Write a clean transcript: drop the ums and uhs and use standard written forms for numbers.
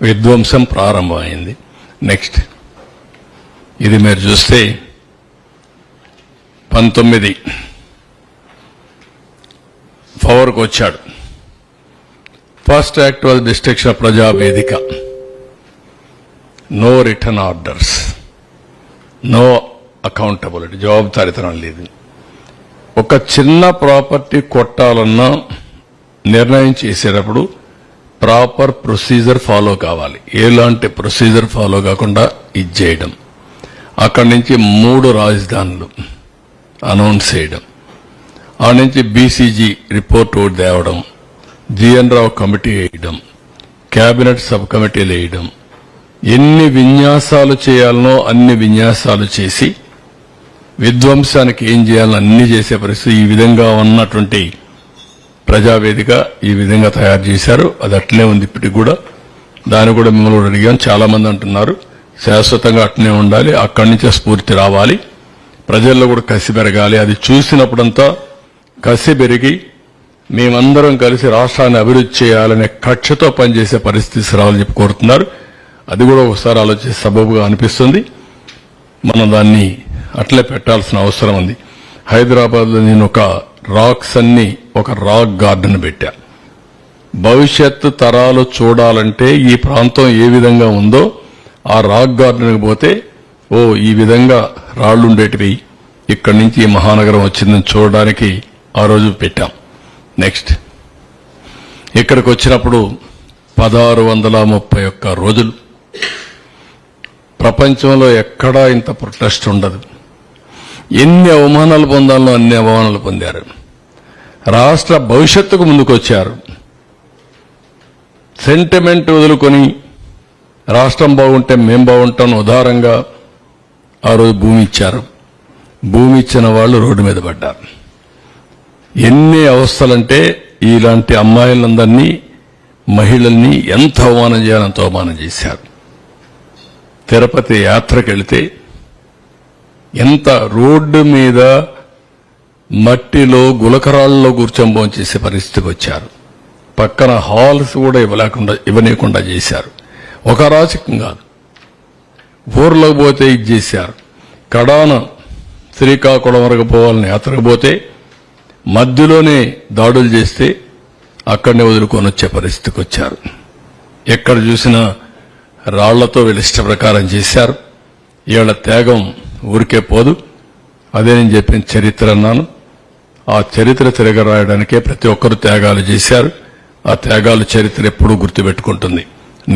విధ్వంసం ప్రారంభమైంది. నెక్స్ట్ ఇది మీరు చూస్తే 19 పవర్కి వచ్చాడు. First act was destruction of Prajavedika. No return orders, no accountability, జవాబుదారీతనం లేదు. ఒక చిన్న ప్రాపర్టీ కొట్టాలన్నా నిర్ణయం చేసేటప్పుడు ప్రాపర్ ప్రొసీజర్ ఫాలో కావాలి. ఎలాంటి ప్రొసీజర్ ఫాలో కాకుండా ఇది చేయడం, అక్కడి నుంచి 3 రాజధానులు అనౌన్స్ చేయడం, ఆ నుంచి బీసీజీ రిపోర్ట్ ఒకటి తేవడం, జిఎన్ రావు కమిటీ వేయడం, కేబినెట్ సబ్ కమిటీలు వేయడం, ఎన్ని విన్యాసాలు చేయాలనో అన్ని విన్యాసాలు చేసి విధ్వంసానికి ఏం చేయాలో అన్ని చేసే పరిస్థితి. ఈ విధంగా ఉన్నటువంటి ప్రజావేదిక ఈ విధంగా తయారు చేశారు. అది అట్లే ఉంది ఇప్పటికి కూడా. దాన్ని కూడా మిమ్మల్ని అడిగాం. చాలా మంది అంటున్నారు శాశ్వతంగా అట్లనే ఉండాలి, అక్కడి నుంచే స్ఫూర్తి రావాలి, ప్రజల్లో కూడా కసి పెరగాలి. అది చూసినప్పుడంతా కసి పెరిగి మేమందరం కలిసి రాష్ట్రాన్ని అభివృద్ధి చేయాలనే కక్షతో పనిచేసే పరిస్థితి రావాలని చెప్పి కోరుతున్నారు. అది కూడా ఒకసారి ఆలోచించే సబబుగా అనిపిస్తుంది. మనం దాన్ని అట్లే పెట్టాల్సిన అవసరం ఉంది. హైదరాబాద్లో నేను ఒక రాక్స్ అన్ని ఒక రాక్ గార్డెన్ పెట్టా. భవిష్యత్తు తరాలు చూడాలంటే ఈ ప్రాంతం ఏ విధంగా ఉందో ఆ రాక్ గార్డెన్కి పోతే ఈ విధంగా రాళ్లుండేటివి, ఇక్కడి నుంచి ఈ మహానగరం వచ్చిందని చూడడానికి ఆ రోజు పెట్టాం. నెక్స్ట్ ఇక్కడికి వచ్చినప్పుడు 1631 రోజులు. ప్రపంచంలో ఎక్కడా ఇంత ప్రొటెస్ట్ ఉండదు. ఎన్ని అవమానాలు పొందాలో అన్ని అవమానాలు పొందారు. రాష్ట్ర భవిష్యత్తుకు ముందుకొచ్చారు. సెంటిమెంట్ వదులుకొని రాష్ట్రం బాగుంటే మేం బాగుంటాం ఉదారంగా ఆ రోజు భూమి ఇచ్చారు. భూమి ఇచ్చిన వాళ్ళు రోడ్డు మీద పడ్డారు. ఎన్ని అవస్థలంటే ఇలాంటి అమ్మాయిలందరినీ మహిళల్ని ఎంత అవమానం చేయాలంత అవమానం చేశారు. తిరుపతి యాత్రకు వెళితే ఎంత రోడ్డు మీద మట్టిలో గులకరాళ్ళలో కూర్చొని భోంచేసే పరిస్థితికి వచ్చారు. పక్కన హాల్స్ కూడా ఇవ్వనీయకుండా చేశారు. ఒక రాజకీయం కాదు, ఊర్లోకి పోతే ఇది చేశారు. కడాన శ్రీకాకుళం వరకు పోవాలని యాత్రకు పోతే మధ్యలోనే దాడులు చేస్తే అక్కడనే వదులుకొని వచ్చే పరిస్థితికి వచ్చారు. ఎక్కడ చూసినా రాళ్లతో వీళ్ళ ఇష్ట ప్రకారం చేశారు. వీళ్ళ త్యాగం ఊరికే పోదు. అదే నేను చెప్పిన చరిత్ర అన్నాను. ఆ చరిత్ర తిరగరాయడానికే ప్రతి ఒక్కరు త్యాగాలు చేశారు. ఆ త్యాగాలు చరిత్ర ఎప్పుడూ గుర్తుపెట్టుకుంటుంది.